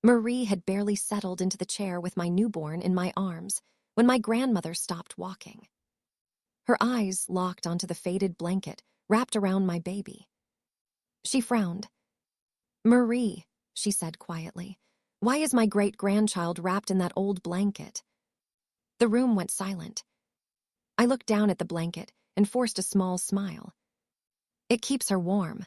Marie had barely settled into the chair with my newborn in my arms when my grandmother stopped walking. Her eyes locked onto the faded blanket wrapped around my baby. She frowned. "Marie," she said quietly, "why is my great-grandchild wrapped in that old blanket?" The room went silent. I looked down at the blanket and forced a small smile. "It keeps her warm."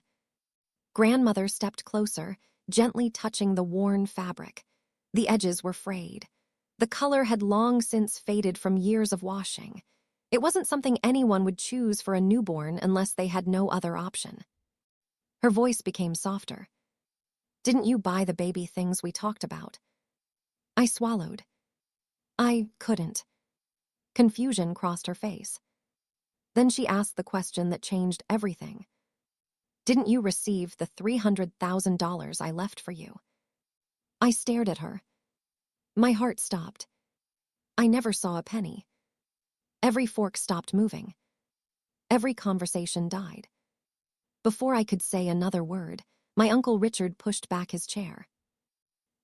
Grandmother stepped closer, gently touching the worn fabric. The edges were frayed. The color had long since faded from years of washing. It wasn't something anyone would choose for a newborn unless they had no other option. Her voice became softer. "Didn't you buy the baby things we talked about?" I swallowed. I couldn't. Confusion crossed her face. Then she asked the question that changed everything. "Didn't you receive the $300,000 I left for you?" I stared at her. My heart stopped. I never saw a penny. Every fork stopped moving. Every conversation died. Before I could say another word, my Uncle Richard pushed back his chair.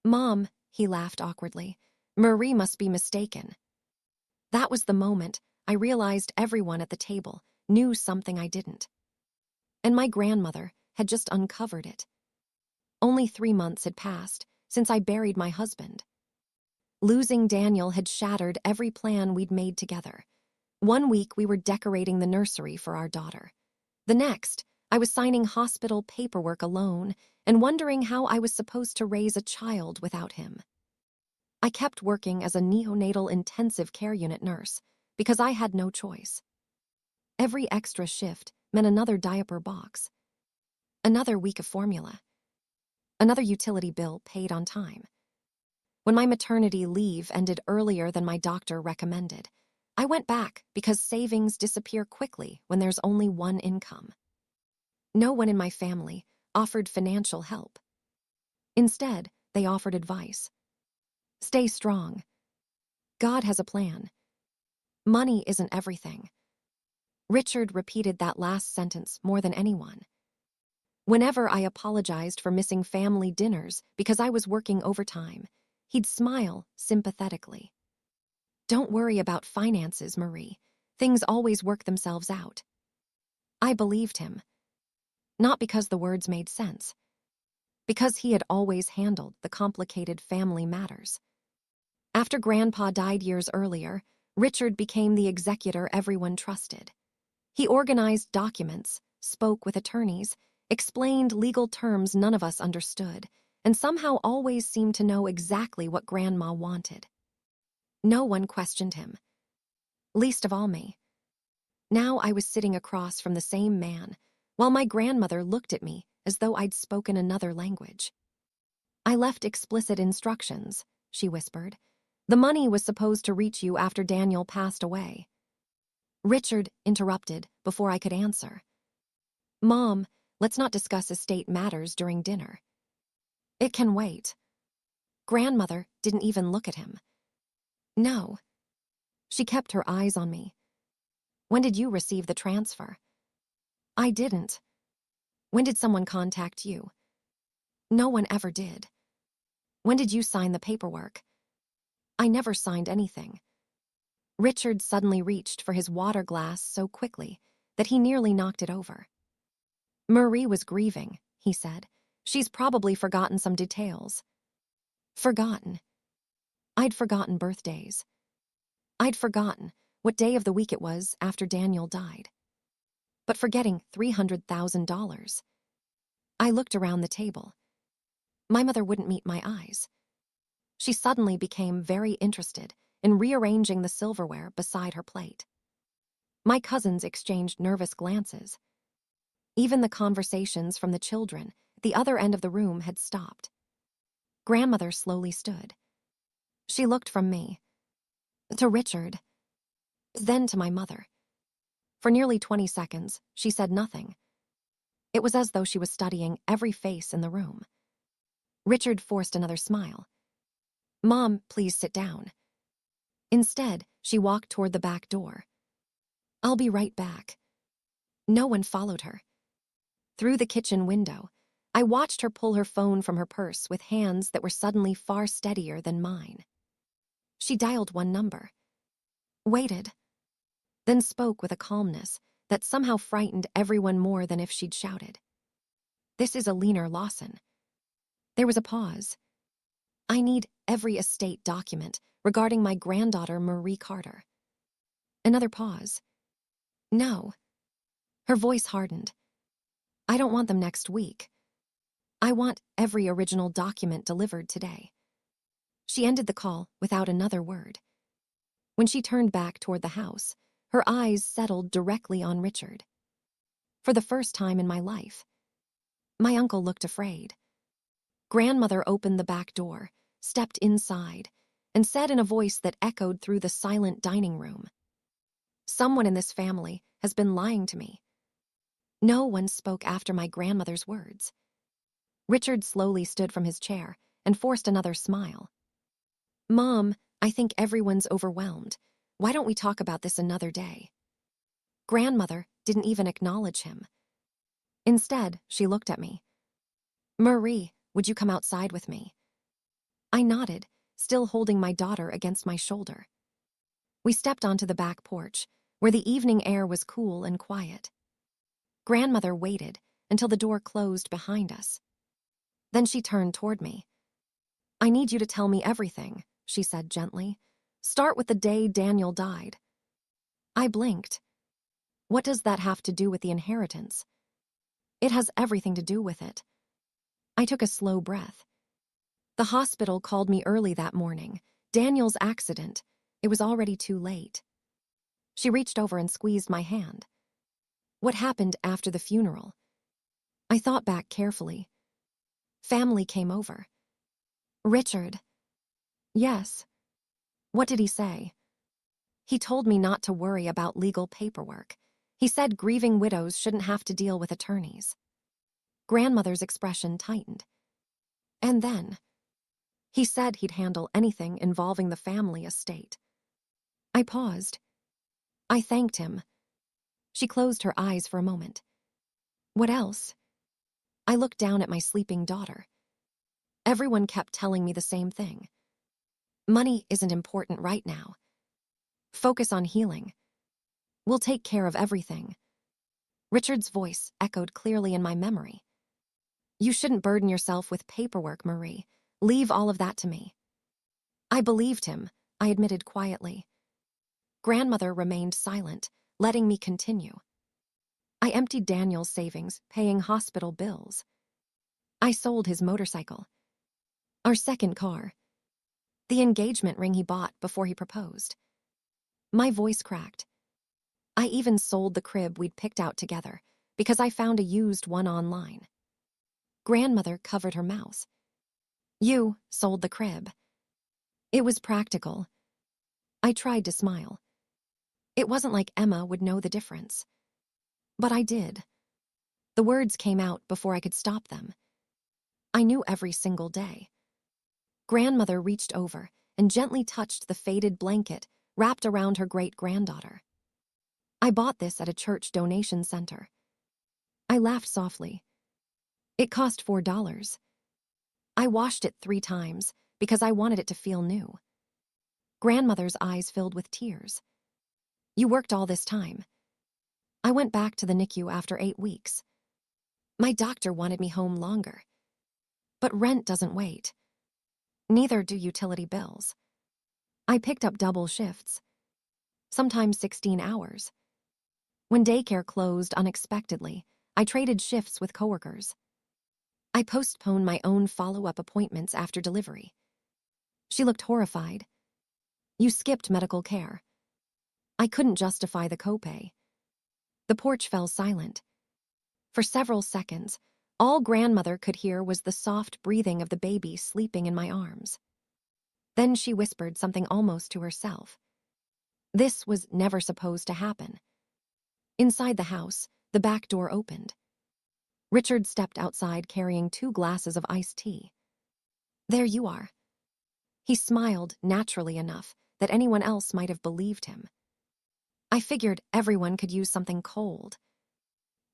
"Mom," he laughed awkwardly, "Marie must be mistaken." That was the moment I realized everyone at the table knew something I didn't. And my grandmother had just uncovered it. Only 3 months had passed since I buried my husband. Losing Daniel had shattered every plan we'd made together. One week we were decorating the nursery for our daughter. The next, I was signing hospital paperwork alone and wondering how I was supposed to raise a child without him. I kept working as a neonatal intensive care unit nurse because I had no choice. Every extra shift meant another diaper box, another week of formula, another utility bill paid on time. When my maternity leave ended earlier than my doctor recommended, I went back because savings disappear quickly when there's only one income. No one in my family offered financial help. Instead, they offered advice. "Stay strong. God has a plan. Money isn't everything." Richard repeated that last sentence more than anyone. Whenever I apologized for missing family dinners because I was working overtime, he'd smile sympathetically. "Don't worry about finances, Marie. Things always work themselves out." I believed him. Not because the words made sense. Because he had always handled the complicated family matters. After Grandpa died years earlier, Richard became the executor everyone trusted. He organized documents, spoke with attorneys, explained legal terms none of us understood, and somehow always seemed to know exactly what Grandma wanted. No one questioned him. Least of all me. Now I was sitting across from the same man, while my grandmother looked at me as though I'd spoken another language. "I left explicit instructions," she whispered. "The money was supposed to reach you after Daniel passed away." Richard interrupted before I could answer. "Mom, let's not discuss estate matters during dinner." "It can wait." Grandmother didn't even look at him. "No." She kept her eyes on me. "When did you receive the transfer?" "I didn't." "When did someone contact you?" "No one ever did." "When did you sign the paperwork?" "I never signed anything." Richard suddenly reached for his water glass so quickly that he nearly knocked it over. "Marie was grieving," he said. "She's probably forgotten some details." Forgotten. I'd forgotten birthdays. I'd forgotten what day of the week it was after Daniel died. But forgetting $300,000. I looked around the table. My mother wouldn't meet my eyes. She suddenly became very interested in rearranging the silverware beside her plate. My cousins exchanged nervous glances. Even the conversations from the children at the other end of the room had stopped. Grandmother slowly stood. She looked from me to Richard, then to my mother. For nearly 20 seconds, she said nothing. It was as though she was studying every face in the room. Richard forced another smile. "Mom, please sit down." Instead, she walked toward the back door. "I'll be right back." No one followed her. Through the kitchen window, I watched her pull her phone from her purse with hands that were suddenly far steadier than mine. She dialed one number, waited, then spoke with a calmness that somehow frightened everyone more than if she'd shouted. "This is Alina Lawson." There was a pause. "I need every estate document regarding my granddaughter Marie Carter." Another pause. "No." Her voice hardened. "I don't want them next week. I want every original document delivered today." She ended the call without another word. When she turned back toward the house, her eyes settled directly on Richard. For the first time in my life, my uncle looked afraid. Grandmother opened the back door, stepped inside, and said in a voice that echoed through the silent dining room, "Someone in this family has been lying to me." No one spoke after my grandmother's words. Richard slowly stood from his chair and forced another smile. "Mom, I think everyone's overwhelmed. Why don't we talk about this another day?" Grandmother didn't even acknowledge him. Instead, she looked at me. "Marie, would you come outside with me?" I nodded, still holding my daughter against my shoulder. We stepped onto the back porch, where the evening air was cool and quiet. Grandmother waited until the door closed behind us. Then she turned toward me. "I need you to tell me everything," she said gently. "Start with the day Daniel died." I blinked. "What does that have to do with the inheritance?" "It has everything to do with it." I took a slow breath. "The hospital called me early that morning. Daniel's accident. It was already too late." She reached over and squeezed my hand. "What happened after the funeral?" I thought back carefully. "Family came over." "Richard." "Yes." "What did he say?" "He told me not to worry about legal paperwork. He said grieving widows shouldn't have to deal with attorneys." Grandmother's expression tightened. "And then?" "He said he'd handle anything involving the family estate." I paused. I thanked him. She closed her eyes for a moment. "What else?" I looked down at my sleeping daughter. Everyone kept telling me the same thing. "Money isn't important right now. Focus on healing. We'll take care of everything." Richard's voice echoed clearly in my memory. "You shouldn't burden yourself with paperwork, Marie. Leave all of that to me." I believed him, I admitted quietly. Grandmother remained silent, letting me continue. "I emptied Daniel's savings, paying hospital bills. I sold his motorcycle. Our second car. The engagement ring he bought before he proposed." My voice cracked. "I even sold the crib we'd picked out together, because I found a used one online." Grandmother covered her mouth. "You sold the crib." "It was practical." I tried to smile. It wasn't like Emma would know the difference. But I did. The words came out before I could stop them. I knew every single day. Grandmother reached over and gently touched the faded blanket wrapped around her great-granddaughter. "I bought this at a church donation center." I laughed softly. "It cost $4. I washed it 3 times because I wanted it to feel new." Grandmother's eyes filled with tears. "You worked all this time." "I went back to the NICU after 8 weeks. My doctor wanted me home longer. But rent doesn't wait. Neither do utility bills. I picked up double shifts, sometimes 16 hours. When daycare closed unexpectedly, I traded shifts with coworkers. I postponed my own follow-up appointments after delivery." She looked horrified. "You skipped medical care." I couldn't justify the copay. The porch fell silent. For several seconds, all Grandmother could hear was the soft breathing of the baby sleeping in my arms. Then she whispered something almost to herself. This was never supposed to happen. Inside the house, the back door opened. Richard stepped outside carrying 2 glasses of iced tea. "There you are." He smiled naturally enough that anyone else might have believed him. I figured everyone could use something cold.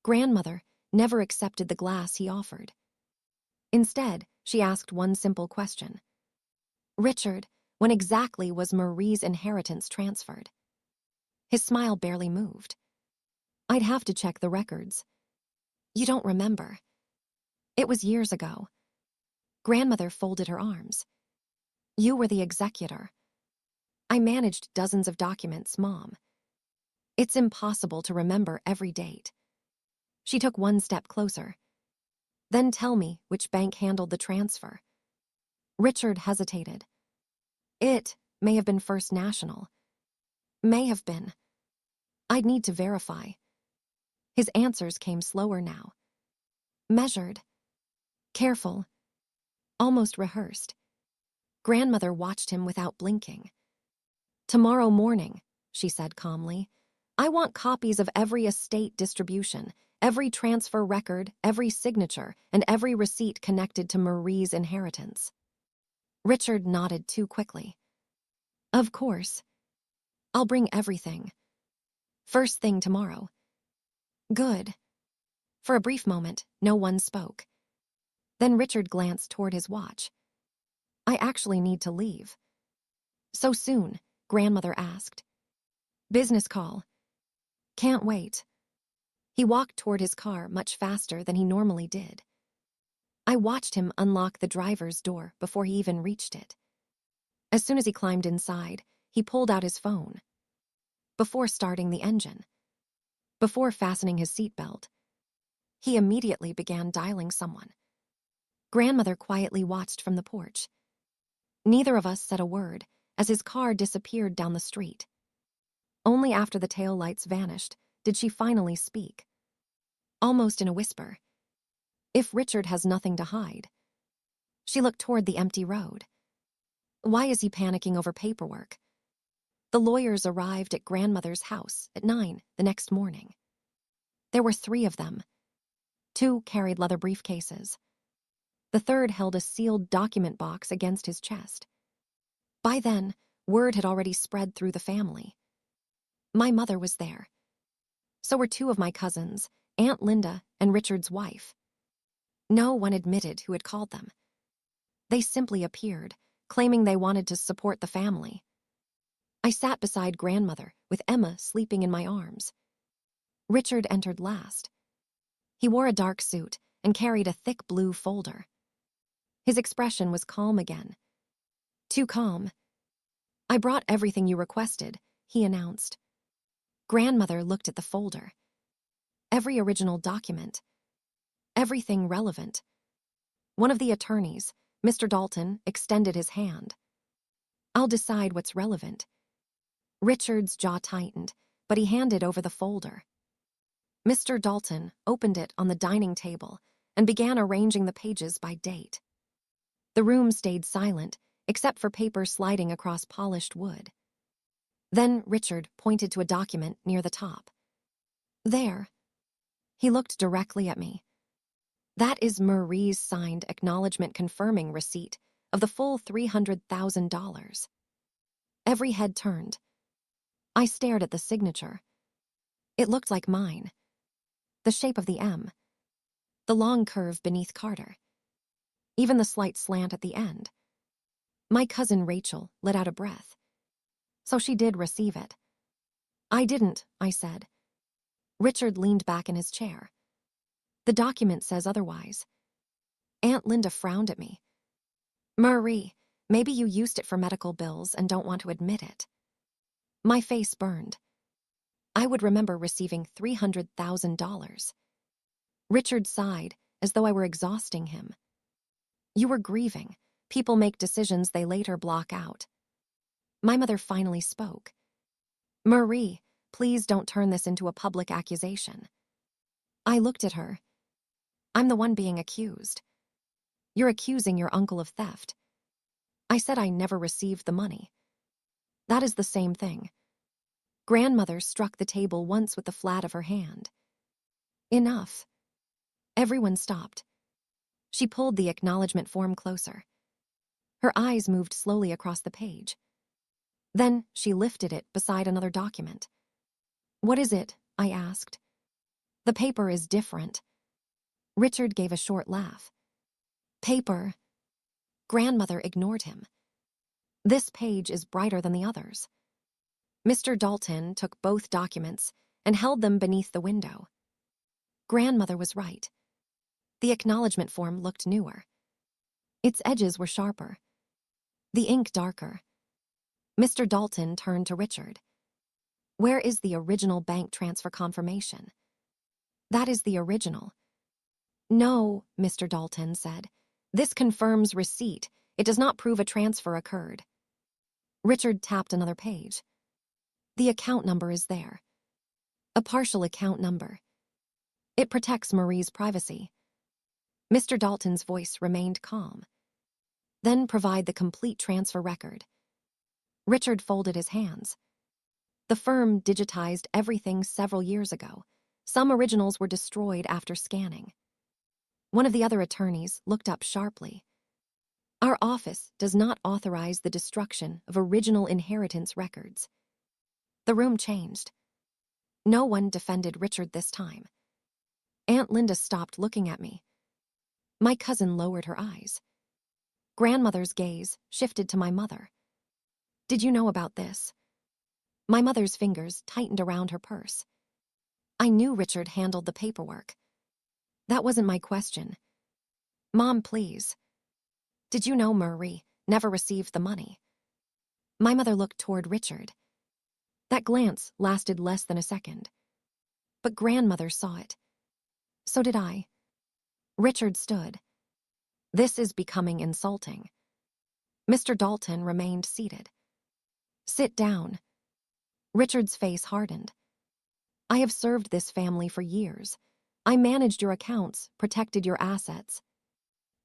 Grandmother never accepted the glass he offered. Instead, she asked one simple question. Richard, when exactly was Marie's inheritance transferred? His smile barely moved. I'd have to check the records. You don't remember. It was years ago. Grandmother folded her arms. You were the executor. I managed dozens of documents, Mom. It's impossible to remember every date. She took one step closer. Then tell me which bank handled the transfer. Richard hesitated. It may have been First National. May have been. I'd need to verify. His answers came slower now. Measured. Careful. Almost rehearsed. Grandmother watched him without blinking. Tomorrow morning, she said calmly, I want copies of every estate distribution, every transfer record, every signature, and every receipt connected to Marie's inheritance. Richard nodded too quickly. Of course. I'll bring everything. First thing tomorrow. Good. For a brief moment, no one spoke. Then Richard glanced toward his watch. I actually need to leave. So soon? Grandmother asked. Business call. Can't wait. He walked toward his car much faster than he normally did. I watched him unlock the driver's door before he even reached it. As soon as he climbed inside, he pulled out his phone. Before starting the engine, before fastening his seatbelt, he immediately began dialing someone. Grandmother quietly watched from the porch. Neither of us said a word as his car disappeared down the street. Only after the taillights vanished did she finally speak. Almost in a whisper. If Richard has nothing to hide. She looked toward the empty road. Why is he panicking over paperwork? The lawyers arrived at Grandmother's house at 9 the next morning. There were 3 of them. 2 carried leather briefcases. The third held a sealed document box against his chest. By then, word had already spread through the family. My mother was there. So were 2 of my cousins, Aunt Linda and Richard's wife. No one admitted who had called them. They simply appeared, claiming they wanted to support the family. I sat beside Grandmother, with Emma sleeping in my arms. Richard entered last. He wore a dark suit and carried a thick blue folder. His expression was calm again. Too calm. I brought everything you requested, he announced. Grandmother looked at the folder. Every original document. Everything relevant. One of the attorneys, Mr. Dalton, extended his hand. I'll decide what's relevant. Richard's jaw tightened, but he handed over the folder. Mr. Dalton opened it on the dining table and began arranging the pages by date. The room stayed silent, except for paper sliding across polished wood. Then Richard pointed to a document near the top. There. He looked directly at me. That is Marie's signed acknowledgement confirming receipt of the full $300,000. Every head turned. I stared at the signature. It looked like mine. The shape of the M. The long curve beneath Carter. Even the slight slant at the end. My cousin Rachel let out a breath. So she did receive it. I didn't, I said. Richard leaned back in his chair. The document says otherwise. Aunt Linda frowned at me. Marie, maybe you used it for medical bills and don't want to admit it. My face burned. I would remember receiving $300,000. Richard sighed, as though I were exhausting him. You were grieving. People make decisions they later block out. My mother finally spoke. Marie, please don't turn this into a public accusation. I looked at her. I'm the one being accused. You're accusing your uncle of theft. I said I never received the money. That is the same thing. Grandmother struck the table once with the flat of her hand. Enough. Everyone stopped. She pulled the acknowledgement form closer. Her eyes moved slowly across the page. Then she lifted it beside another document. What is it? I asked. The paper is different. Richard gave a short laugh. Paper. Grandmother ignored him. This page is brighter than the others. Mr. Dalton took both documents and held them beneath the window. Grandmother was right. The acknowledgement form looked newer. Its edges were sharper, the ink darker. Mr. Dalton turned to Richard. Where is the original bank transfer confirmation? That is the original. No, Mr. Dalton said. This confirms receipt. It does not prove a transfer occurred. Richard tapped another page. The account number is there. A partial account number. It protects Marie's privacy. Mr. Dalton's voice remained calm. Then provide the complete transfer record. Richard folded his hands. The firm digitized everything several years ago. Some originals were destroyed after scanning. One of the other attorneys looked up sharply. Our office does not authorize the destruction of original inheritance records. The room changed. No one defended Richard this time. Aunt Linda stopped looking at me. My cousin lowered her eyes. Grandmother's gaze shifted to my mother. Did you know about this? My mother's fingers tightened around her purse. I knew Richard handled the paperwork. That wasn't my question. Mom, please. Did you know Marie never received the money? My mother looked toward Richard. That glance lasted less than a second. But grandmother saw it. So did I. Richard stood. This is becoming insulting. Mr. Dalton remained seated. Sit down. Richard's face hardened. I have served this family for years. I managed your accounts, protected your assets,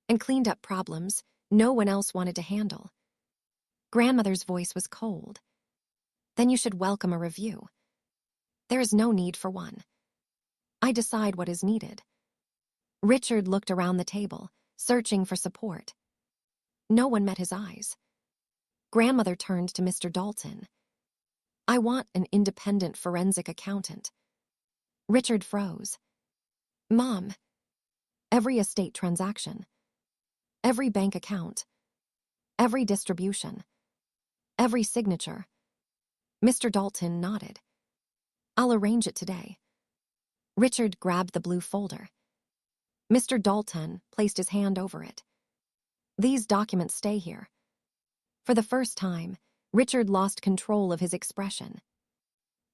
and cleaned up problems no one else wanted to handle. Grandmother's voice was cold. Then you should welcome a review. There is no need for one. I decide what is needed. Richard looked around the table, searching for support. No one met his eyes. Grandmother turned to Mr. Dalton. I want an independent forensic accountant. Richard froze. Mom, every estate transaction, every bank account, every distribution, every signature. Mr. Dalton nodded. I'll arrange it today. Richard grabbed the blue folder. Mr. Dalton placed his hand over it. These documents stay here. For the first time, Richard lost control of his expression.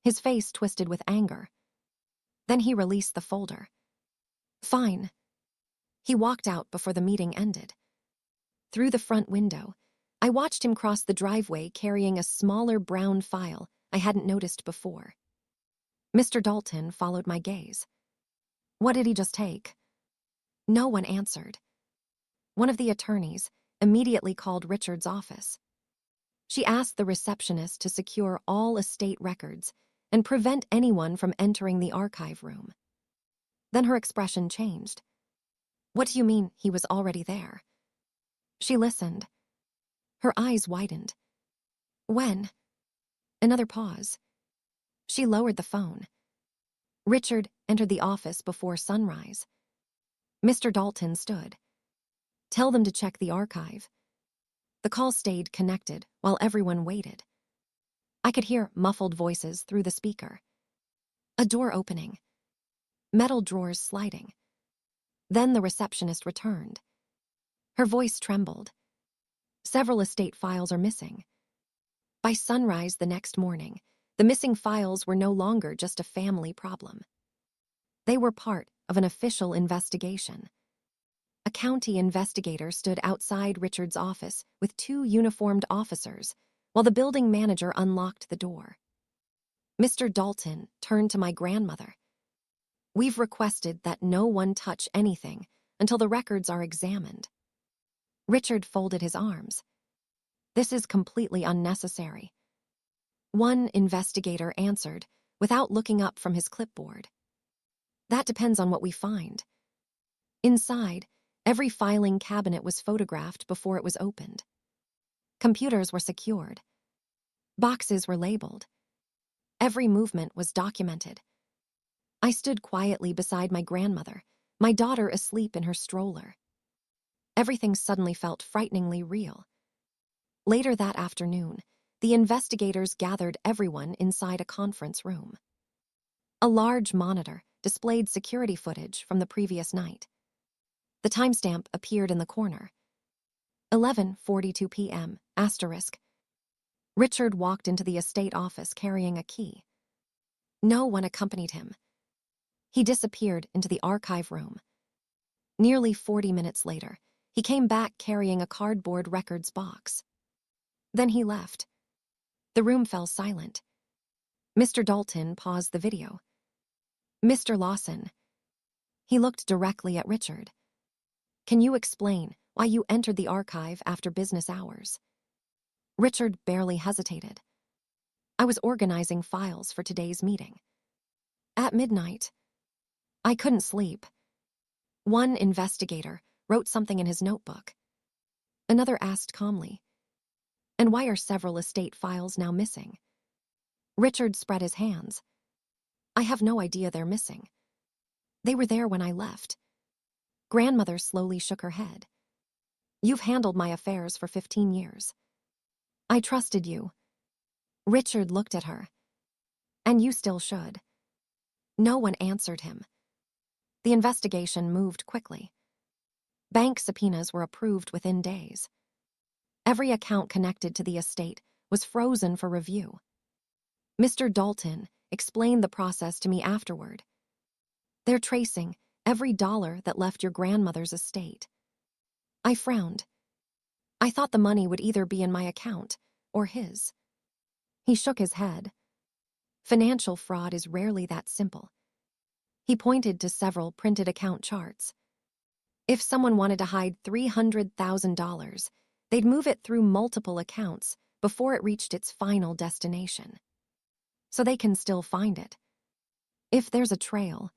His face twisted with anger. Then he released the folder. Fine. He walked out before the meeting ended. Through the front window, I watched him cross the driveway carrying a smaller brown file I hadn't noticed before. Mr. Dalton followed my gaze. What did he just take? No one answered. One of the attorneys immediately called Richard's office. She asked the receptionist to secure all estate records and prevent anyone from entering the archive room. Then her expression changed. What do you mean he was already there? She listened. Her eyes widened. When? Another pause. She lowered the phone. Richard entered the office before sunrise. Mr. Dalton stood. Tell them to check the archive. The call stayed connected while everyone waited. I could hear muffled voices through the speaker. A door opening. Metal drawers sliding. Then the receptionist returned. Her voice trembled. Several estate files are missing. By sunrise the next morning, the missing files were no longer just a family problem. They were part of an official investigation. A county investigator stood outside Richard's office with 2 uniformed officers while the building manager unlocked the door. Mr. Dalton turned to my grandmother. We've requested that no one touch anything until the records are examined. Richard folded his arms. This is completely unnecessary. One investigator answered without looking up from his clipboard. That depends on what we find. Inside, every filing cabinet was photographed before it was opened. Computers were secured. Boxes were labeled. Every movement was documented. I stood quietly beside my grandmother, my daughter asleep in her stroller. Everything suddenly felt frighteningly real. Later that afternoon, the investigators gathered everyone inside a conference room. A large monitor displayed security footage from the previous night. The timestamp appeared in the corner. 11:42 p.m. Asterisk. Richard walked into the estate office carrying a key. No one accompanied him. He disappeared into the archive room. Nearly 40 minutes later, he came back carrying a cardboard records box. Then he left. The room fell silent. Mr. Dalton paused the video. Mr. Lawson. He looked directly at Richard. Can you explain why you entered the archive after business hours? Richard barely hesitated. I was organizing files for today's meeting. At midnight, I couldn't sleep. One investigator wrote something in his notebook. Another asked calmly, and why are several estate files now missing? Richard spread his hands. I have no idea they're missing. They were there when I left. Grandmother slowly shook her head. You've handled my affairs for 15 years. I trusted you. Richard looked at her. And you still should. No one answered him. The investigation moved quickly. Bank subpoenas were approved within days. Every account connected to the estate was frozen for review. Mr. Dalton explained the process to me afterward. They're tracing every dollar that left your grandmother's estate. I frowned. I thought the money would either be in my account or his. He shook his head. Financial fraud is rarely that simple. He pointed to several printed account charts. If someone wanted to hide $300,000, they'd move it through multiple accounts before it reached its final destination. So they can still find it. If there's a trail.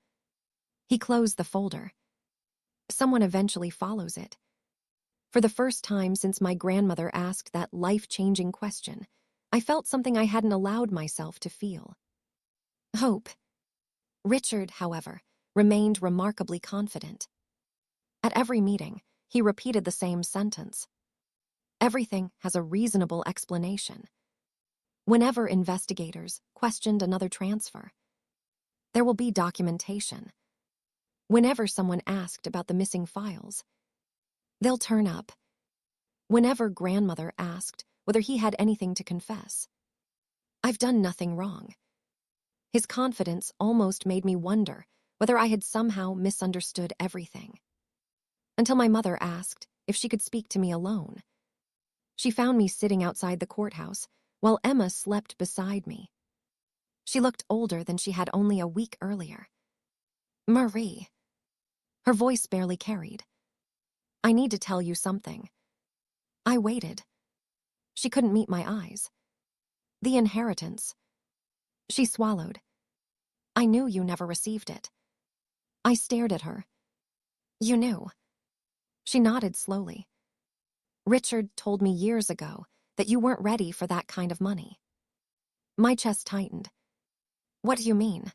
He closed the folder. Someone eventually follows it. For the first time since my grandmother asked that life-changing question, I felt something I hadn't allowed myself to feel. Hope. Richard, however, remained remarkably confident. At every meeting, he repeated the same sentence. Everything has a reasonable explanation. Whenever investigators questioned another transfer, there will be documentation. Whenever someone asked about the missing files, they'll turn up. Whenever grandmother asked whether he had anything to confess, I've done nothing wrong. His confidence almost made me wonder whether I had somehow misunderstood everything. Until my mother asked if she could speak to me alone. She found me sitting outside the courthouse while Emma slept beside me. She looked older than she had only a week earlier. Marie. Her voice barely carried. I need to tell you something. I waited. She couldn't meet my eyes. The inheritance. She swallowed. I knew you never received it. I stared at her. You knew. She nodded slowly. Richard told me years ago that you weren't ready for that kind of money. My chest tightened. What do you mean?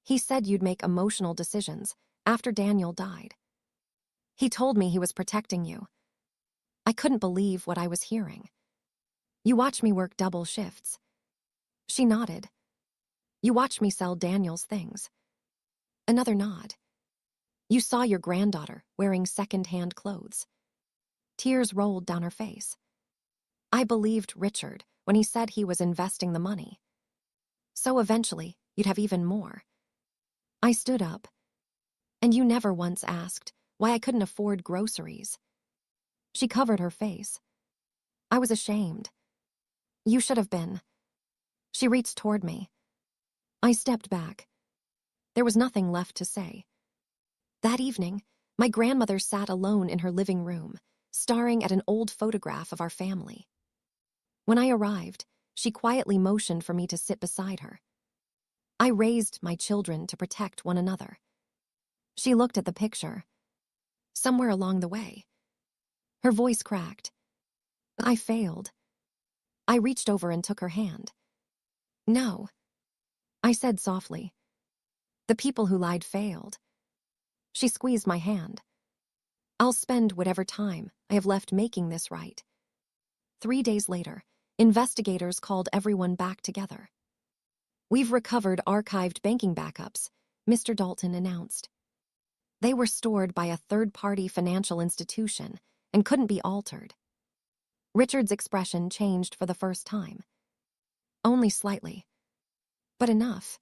He said you'd make emotional decisions after Daniel died. He told me he was protecting you. I couldn't believe what I was hearing. You watched me work double shifts. She nodded. You watched me sell Daniel's things. Another nod. You saw your granddaughter wearing second-hand clothes. Tears rolled down her face. I believed Richard when he said he was investing the money. So eventually, you'd have even more. I stood up. And you never once asked why I couldn't afford groceries. She covered her face. I was ashamed. You should have been. She reached toward me. I stepped back. There was nothing left to say. That evening, my grandmother sat alone in her living room, staring at an old photograph of our family. When I arrived, she quietly motioned for me to sit beside her. I raised my children to protect one another. She looked at the picture. Somewhere along the way, her voice cracked. I failed. I reached over and took her hand. No, I said softly. The people who lied failed. She squeezed my hand. I'll spend whatever time I have left making this right. 3 days later, investigators called everyone back together. We've recovered archived banking backups, Mr. Dalton announced. They were stored by a third-party financial institution and couldn't be altered. Richard's expression changed for the first time. Only slightly, but enough.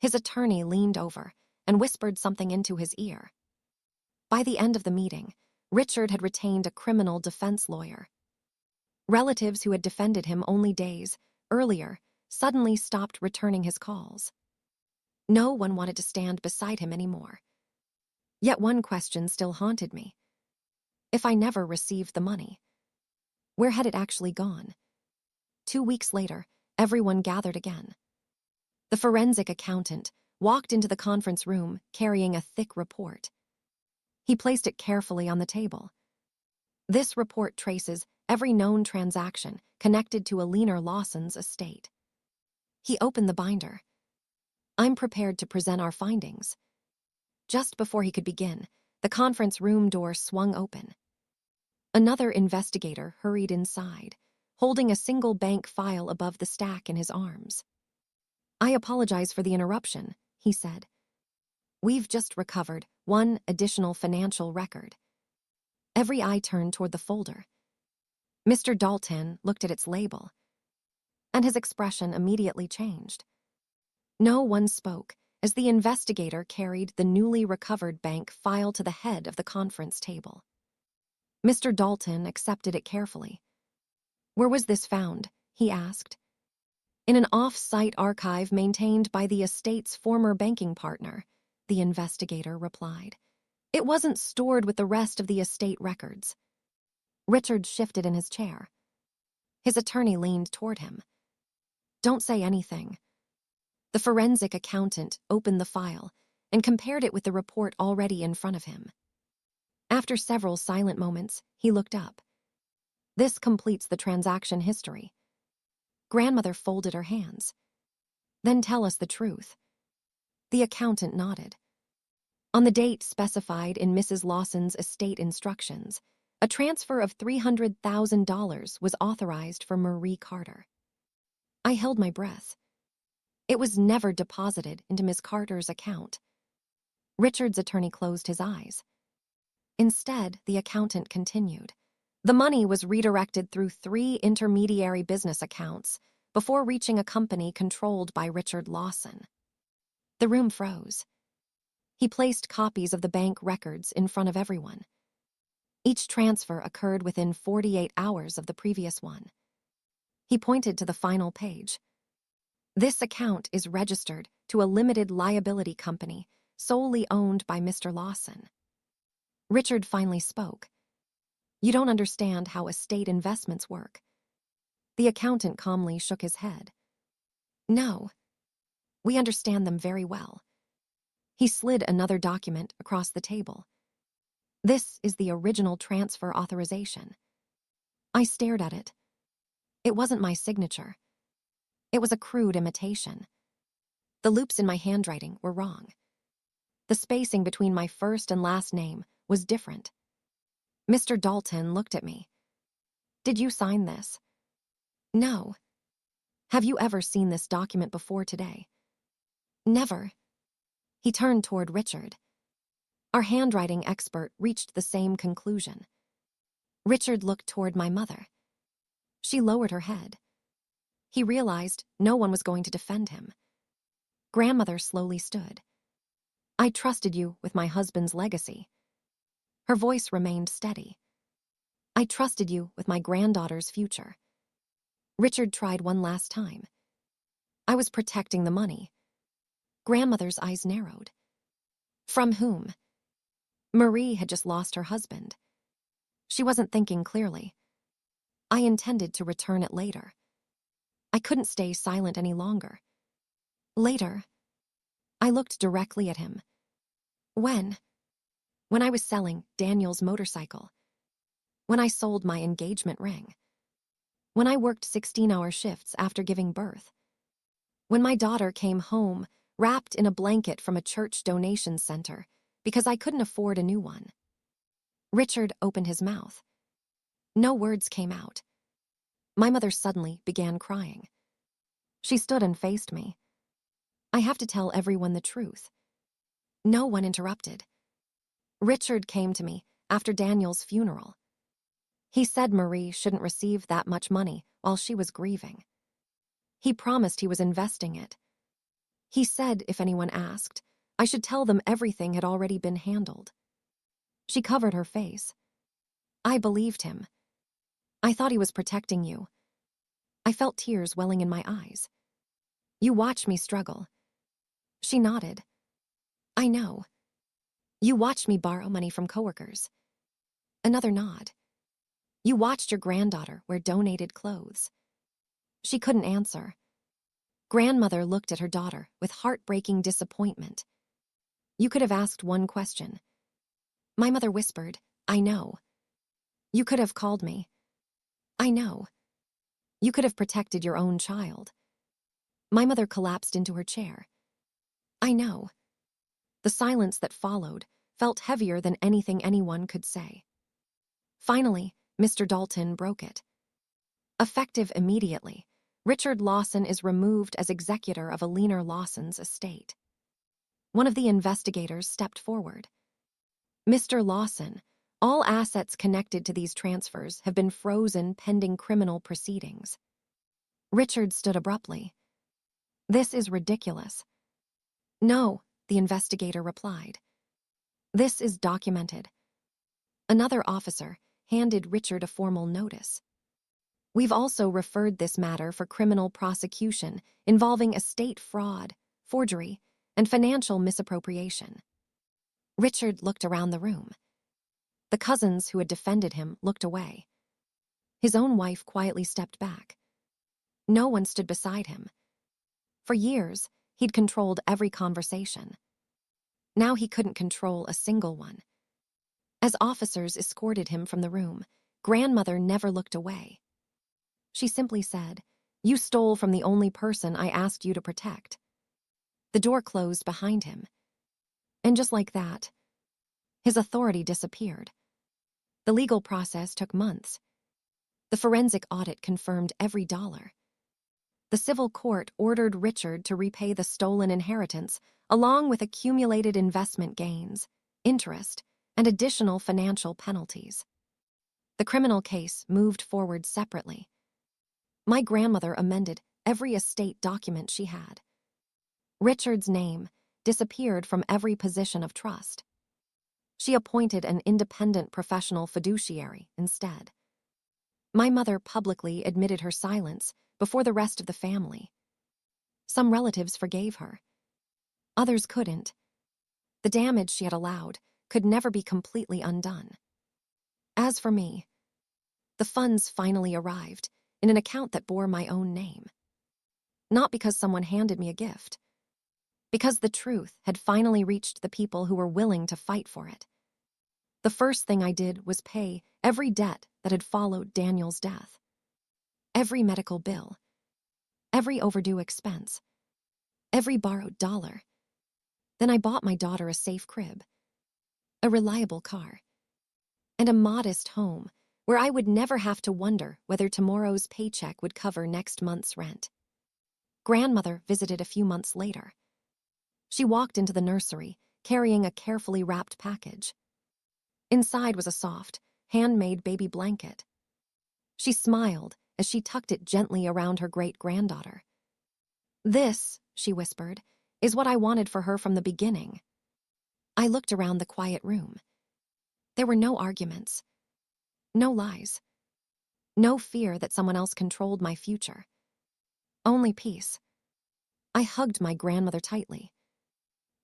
His attorney leaned over and whispered something into his ear. By the end of the meeting, Richard had retained a criminal defense lawyer. Relatives who had defended him only days earlier suddenly stopped returning his calls. No one wanted to stand beside him anymore. Yet one question still haunted me. If I never received the money, where had it actually gone? 2 weeks later, everyone gathered again. The forensic accountant walked into the conference room carrying a thick report. He placed it carefully on the table. This report traces every known transaction connected to Alina Lawson's estate. He opened the binder. I'm prepared to present our findings. Just before he could begin, the conference room door swung open. Another investigator hurried inside, holding a single bank file above the stack in his arms. I apologize for the interruption, he said. We've just recovered one additional financial record. Every eye turned toward the folder. Mr. Dalton looked at its label, and his expression immediately changed. No one spoke as the investigator carried the newly recovered bank file to the head of the conference table. Mr. Dalton accepted it carefully. Where was this found? He asked. In an off-site archive maintained by the estate's former banking partner, the investigator replied. It wasn't stored with the rest of the estate records. Richard shifted in his chair. His attorney leaned toward him. Don't say anything. The forensic accountant opened the file and compared it with the report already in front of him. After several silent moments, he looked up. This completes the transaction history. Grandmother folded her hands. Then tell us the truth. The accountant nodded. On the date specified in Mrs. Lawson's estate instructions, a transfer of $300,000 was authorized for Marie Carter. I held my breath. It was never deposited into Miss Carter's account. Richard's attorney closed his eyes. Instead, the accountant continued. The money was redirected through 3 intermediary business accounts before reaching a company controlled by Richard Lawson. The room froze. He placed copies of the bank records in front of everyone. Each transfer occurred within 48 hours of the previous one. He pointed to the final page. This account is registered to a limited liability company solely owned by Mr. Lawson. Richard finally spoke. You don't understand how estate investments work. The accountant calmly shook his head. No, we understand them very well. He slid another document across the table. This is the original transfer authorization. I stared at it. It wasn't my signature. It was a crude imitation. The loops in my handwriting were wrong. The spacing between my first and last name was different. Mr. Dalton looked at me. Did you sign this? No. Have you ever seen this document before today? Never. He turned toward Richard. Our handwriting expert reached the same conclusion. Richard looked toward my mother. She lowered her head. He realized no one was going to defend him. Grandmother slowly stood. I trusted you with my husband's legacy. Her voice remained steady. I trusted you with my granddaughter's future. Richard tried one last time. I was protecting the money. Grandmother's eyes narrowed. From whom? Marie had just lost her husband. She wasn't thinking clearly. I intended to return it later. I couldn't stay silent any longer. Later. I looked directly at him. When? When I was selling Daniel's motorcycle. When I sold my engagement ring. When I worked 16-hour shifts after giving birth. When my daughter came home wrapped in a blanket from a church donation center because I couldn't afford a new one. Richard opened his mouth. No words came out. My mother suddenly began crying. She stood and faced me. I have to tell everyone the truth. No one interrupted. Richard came to me after Daniel's funeral. He said Marie shouldn't receive that much money while she was grieving. He promised he was investing it. He said if anyone asked, I should tell them everything had already been handled. She covered her face. I believed him. I thought he was protecting you. I felt tears welling in my eyes. You watched me struggle. She nodded. I know. You watched me borrow money from coworkers. Another nod. You watched your granddaughter wear donated clothes. She couldn't answer. Grandmother looked at her daughter with heartbreaking disappointment. You could have asked one question. My mother whispered, I know. You could have called me. I know. You could have protected your own child. My mother collapsed into her chair. I know. The silence that followed felt heavier than anything anyone could say. Finally, Mr. Dalton broke it. Effective immediately, Richard Lawson is removed as executor of Alina Lawson's estate. One of the investigators stepped forward. Mr. Lawson, all assets connected to these transfers have been frozen pending criminal proceedings. Richard stood abruptly. This is ridiculous. No, the investigator replied. This is documented. Another officer handed Richard a formal notice. We've also referred this matter for criminal prosecution involving estate fraud, forgery, and financial misappropriation. Richard looked around the room. The cousins who had defended him looked away. His own wife quietly stepped back. No one stood beside him. For years, he'd controlled every conversation. Now he couldn't control a single one. As officers escorted him from the room, grandmother never looked away. She simply said, You stole from the only person I asked you to protect. The door closed behind him. And just like that, his authority disappeared. The legal process took months. The forensic audit confirmed every dollar. The civil court ordered Richard to repay the stolen inheritance along with accumulated investment gains, interest, and additional financial penalties. The criminal case moved forward separately. My grandmother amended every estate document she had. Richard's name disappeared from every position of trust. She appointed an independent professional fiduciary instead. My mother publicly admitted her silence before the rest of the family. Some relatives forgave her. Others couldn't. The damage she had allowed could never be completely undone. As for me, the funds finally arrived in an account that bore my own name. Not because someone handed me a gift, because the truth had finally reached the people who were willing to fight for it. The first thing I did was pay every debt that had followed Daniel's death. Every medical bill, every overdue expense, every borrowed dollar. Then I bought my daughter a safe crib, a reliable car, and a modest home where I would never have to wonder whether tomorrow's paycheck would cover next month's rent. Grandmother visited a few months later. She walked into the nursery, carrying a carefully wrapped package. Inside was a soft, handmade baby blanket. She smiled as she tucked it gently around her great-granddaughter. This, she whispered, is what I wanted for her from the beginning. I looked around the quiet room. There were no arguments, no lies, no fear that someone else controlled my future. Only peace. I hugged my grandmother tightly.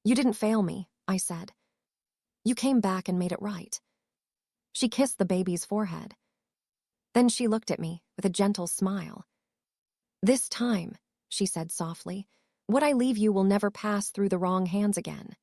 You didn't fail me, I said. You came back and made it right. She kissed the baby's forehead. Then she looked at me with a gentle smile. This time, she said softly, what I leave you will never pass through the wrong hands again.